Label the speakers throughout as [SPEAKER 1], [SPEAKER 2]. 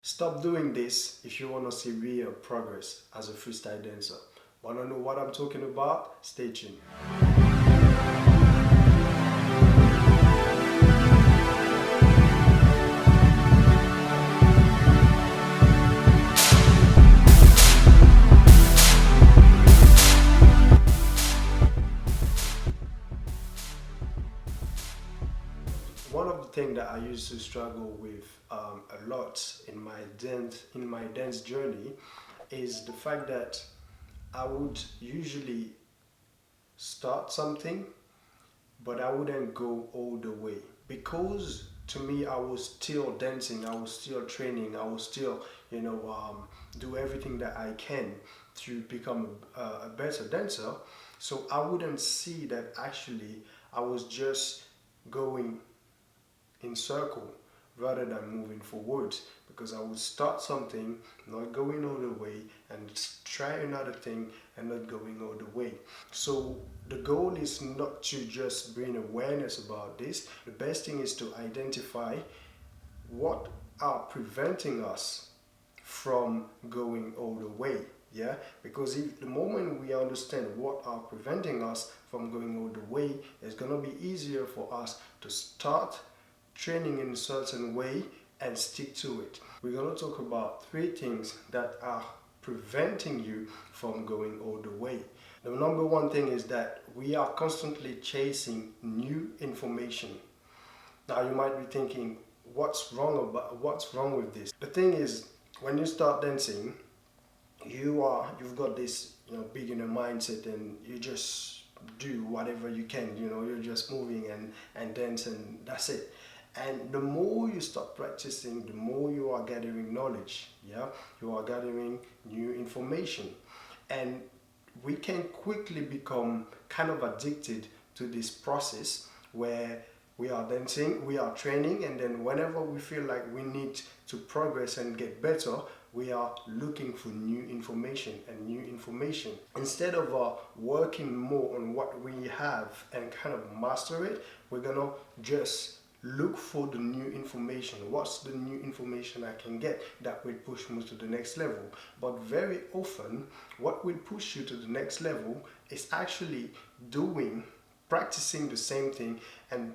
[SPEAKER 1] Stop doing this if you want to see real progress as a freestyle dancer. Want to know what I'm talking about? Stay tuned. One of the things that I used to struggle with a lot in my dance journey is the fact that I would usually start something, but I wouldn't go all the way because to me I was still dancing, I was still training, I was still do everything that I can to become a better dancer. So I wouldn't see that actually I was just going in circle rather than moving forward, because I would start something, not going all the way, and try another thing and not going all the way. So the goal is not to just bring awareness about this. The best thing is to identify what are preventing us from going all the way. Yeah, because if the moment we understand what are preventing us from going all the way, it's gonna be easier for us to start training in a certain way and stick to it. We're going to talk about three things that are preventing you from going all the way. The number one thing is that we are constantly chasing new information. Now you might be thinking, what's wrong with this? The thing is, when you start dancing, you've got this beginner mindset, and you just do whatever you can. You're just moving and dance, and that's it. And the more you start practicing, the more you are gathering knowledge. Yeah, you are gathering new information, and we can quickly become kind of addicted to this process where we are dancing, we are training, and then whenever we feel like we need to progress and get better, we are looking for new information and new information. Instead of working more on what we have and kind of master it, we're gonna just look for the new information. What's the new information I can get that will push me to the next level? But very often, what will push you to the next level is actually practicing the same thing and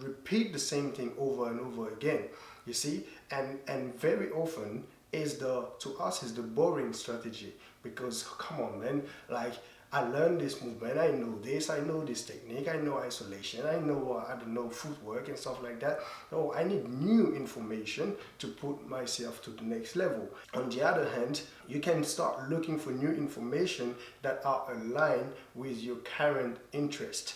[SPEAKER 1] repeat the same thing over and over again. You see, and very often to us is the boring strategy, because come on, man, like, I learned this movement, I know this, I know this technique, I know isolation, I know, I don't know, footwork and stuff like that. No, I need new information to put myself to the next level. On the other hand, you can start looking for new information that are aligned with your current interest.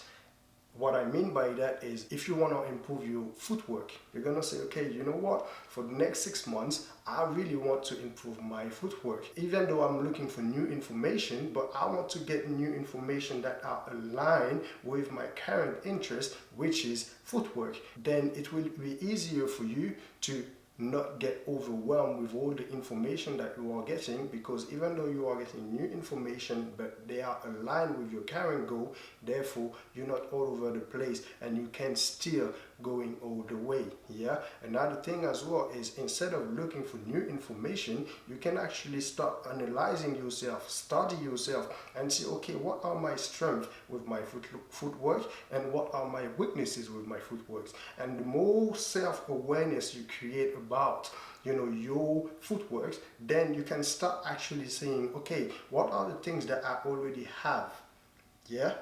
[SPEAKER 1] What I mean by that is, if you want to improve your footwork, you're going to say, okay, you know what? For the next 6 months, I really want to improve my footwork. Even though I'm looking for new information, but I want to get new information that are aligned with my current interest, which is footwork. Then it will be easier for you to not get overwhelmed with all the information that you are getting, because even though you are getting new information, but they are aligned with your current goal, therefore you're not all over the place and you can still going all the way. Yeah, another thing as well is, instead of looking for new information, you can actually start analyzing yourself, study yourself, and see, okay, what are my strengths with my footwork and what are my weaknesses with my footwork. And the more self-awareness you create about your footwork, then you can start actually saying, okay, what are the things that I already have? Yeah,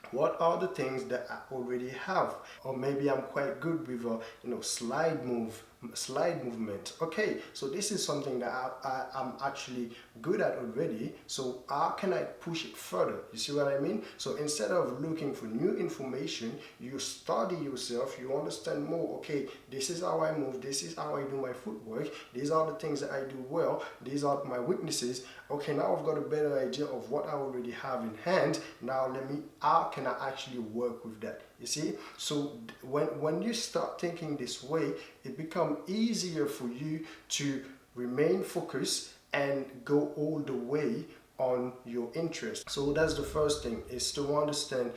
[SPEAKER 1] what are the things that I already have? Or maybe I'm quite good with a slide movement. Okay, so this is something that I'm actually good at already, so how can I push it further? You see what I mean? So instead of looking for new information, you study yourself, you understand more. Okay, this is how I move, this is how I do my footwork, these are the things that I do well, these are my weaknesses. Okay, now I've got a better idea of what I already have in hand. Now how can I actually work with that? You see, so when you start thinking this way, it becomes easier for you to remain focused and go all the way on your interest. So that's the first thing, is to understand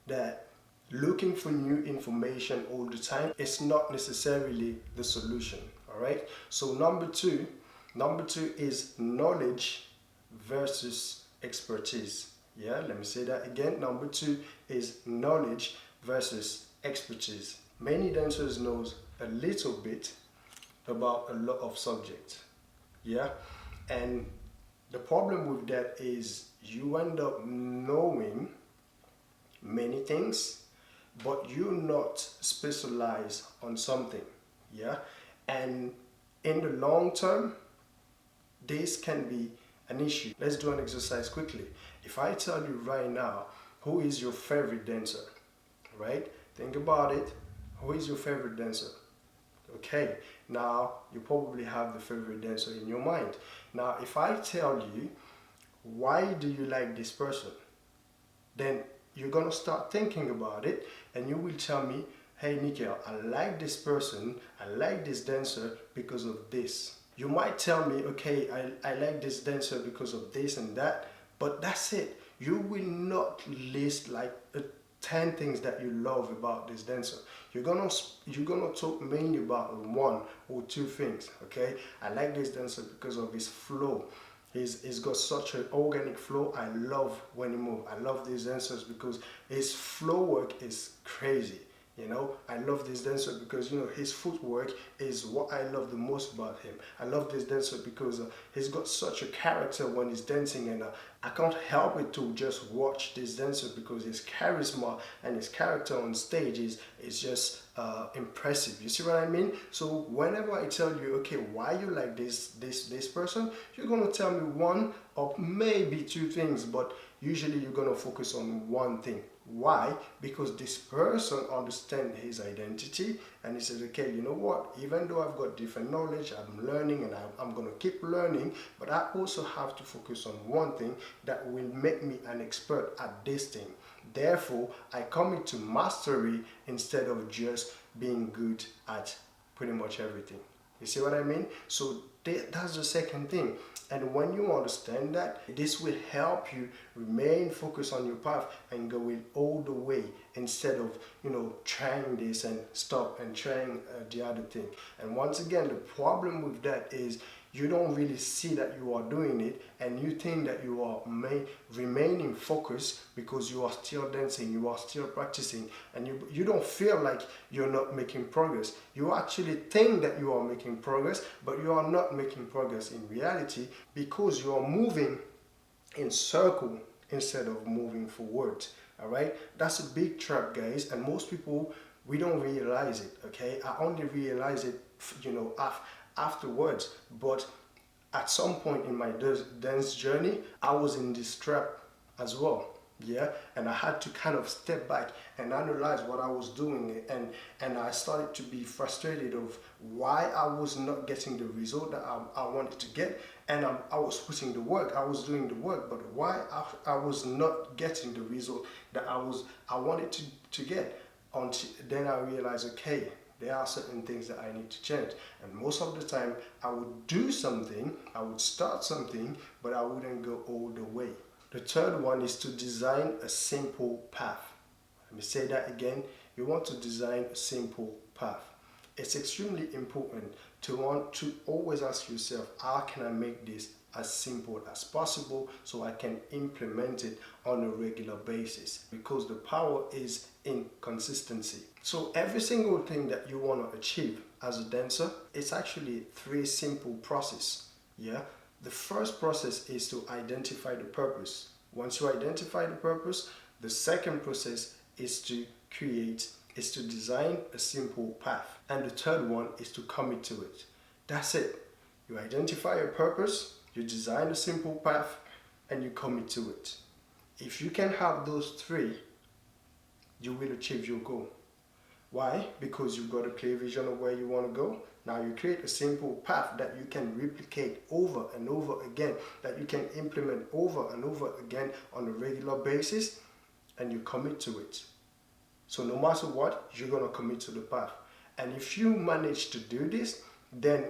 [SPEAKER 1] that looking for new information all the time is not necessarily the solution. All right? So number two is knowledge versus expertise. Yeah, let me say that again. Number two is knowledge versus expertise. Many dancers knows a little bit about a lot of subjects. Yeah, and the problem with that is you end up knowing many things, but you're not specialized on something. Yeah, and in the long term, this can be an issue. Let's do an exercise quickly. If I tell you right now, who is your favorite dancer, right? Think about it. Who is your favorite dancer? Okay, now you probably have the favorite dancer in your mind. Now, if I tell you, why do you like this person? Then you're gonna start thinking about it and you will tell me, hey Nikhil, I like this person, I like this dancer because of this. You might tell me, okay, I like this dancer because of this and that, but that's it. You will not list like 10 things that you love about this dancer. You're gonna talk mainly about one or two things. Okay, I like this dancer because of his flow. He's got such an organic flow. I love when he moves. I love these dancers because his flow work is crazy. You know, I love this dancer because, you know, his footwork is what I love the most about him. I love this dancer because he's got such a character when he's dancing, and I can't help it to just watch this dancer because his charisma and his character on stage is just impressive. You see what I mean? So whenever I tell you, okay, why you like this person, you're gonna tell me one or maybe two things, but usually you're gonna focus on one thing. Why? Because this person understands his identity and he says, okay, you know what, even though I've got different knowledge, I'm learning and I'm going to keep learning, but I also have to focus on one thing that will make me an expert at this thing. Therefore, I come into mastery instead of just being good at pretty much everything. You see what I mean? So that's the second thing. And when you understand that, this will help you remain focused on your path and going all the way instead of, you know, trying this and stop and trying the other thing. And once again, the problem with that is you don't really see that you are doing it, and you think that you are remaining focused because you are still dancing, you are still practicing, and you don't feel like you're not making progress. You actually think that you are making progress, but you are not making progress in reality because you are moving in circle instead of moving forward. All right, that's a big trap, guys, and most people, we don't realize it. Okay, I only realize it, you know, afterwards. But at some point in my dance journey, I was in this trap as well. Yeah, and I had to kind of step back and analyze what I was doing, and I started to be frustrated of why I was not getting the result that I wanted to get. And I was putting the work, I was doing the work, but why I was not getting the result that I wanted to get. Until then I realized, okay, there are certain things that I need to change. And most of the time I would do something, I would start something, but I wouldn't go all the way. The third one is to design a simple path. Let me say that again. You want to design a simple path. It's extremely important to want to always ask yourself, how can I make this as simple as possible so I can implement it on a regular basis? Because the power is in consistency. So every single thing that you want to achieve as a dancer, it's actually three simple processes. Yeah. The first process is to identify the purpose. Once you identify the purpose, the second process is to design a simple path. And the third one is to commit to it. That's it. You identify a purpose, you design a simple path, and you commit to it. If you can have those three, you will achieve your goal. Why? Because you've got a clear vision of where you want to go. Now you create a simple path that you can replicate over and over again, that you can implement over and over again on a regular basis, and you commit to it. So no matter what, you're going to commit to the path. And if you manage to do this, then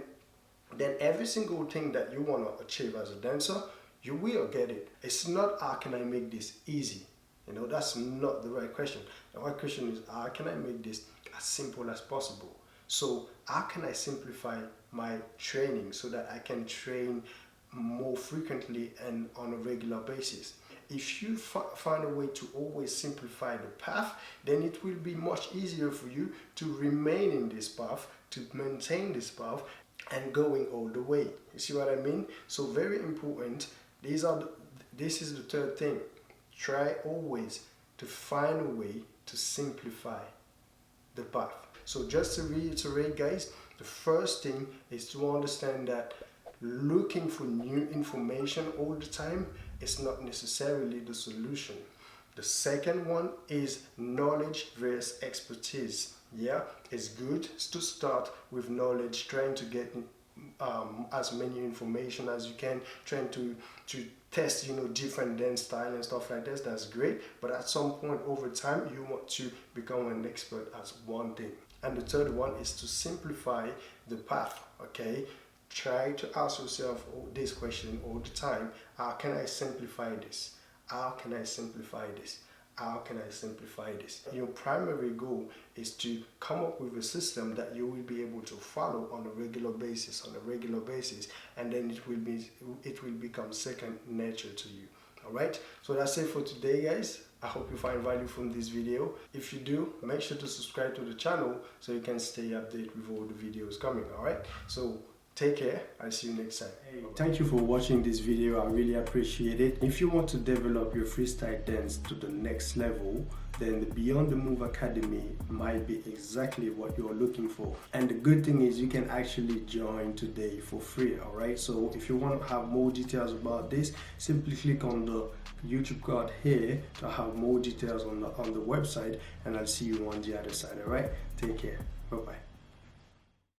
[SPEAKER 1] every single thing that you want to achieve as a dancer, you will get it. It's not, how can I make this easy? You know, that's not the right question. The right question is, how can I make this as simple as possible So how can I simplify my training so that I can train more frequently and on a regular basis? If you find a way to always simplify the path, then it will be much easier for you to remain in this path, to maintain this path, and going all the way. You see what I mean? So very important. This is the third thing. Try always to find a way to simplify the path. So just to reiterate, guys, the first thing is to understand that looking for new information all the time is not necessarily the solution. The second one is knowledge versus expertise. Yeah, it's good to start with knowledge, trying to get as many information as you can, trying to test different dance style and stuff like this. That's great, but at some point over time you want to become an expert at one thing. And the third one is to simplify the path. Okay, try to ask yourself this question all the time: how can I simplify this? How can I simplify this? How can I simplify this? Your primary goal is to come up with a system that you will be able to follow on a regular basis, and then it will become second nature to you. All right, so that's it for today, guys. I hope you find value from this video. If you do, make sure to subscribe to the channel so you can stay updated with all the videos coming. All right, so take care. I'll see you next time. Hey, thank you for watching this video. I really appreciate it. If you want to develop your freestyle dance to the next level, then the Beyond the Move Academy might be exactly what you're looking for. And the good thing is you can actually join today for free. All right, so if you want to have more details about this, simply click on the YouTube card here to have more details on the website, and I'll see you on the other side. All right, take care. Bye bye.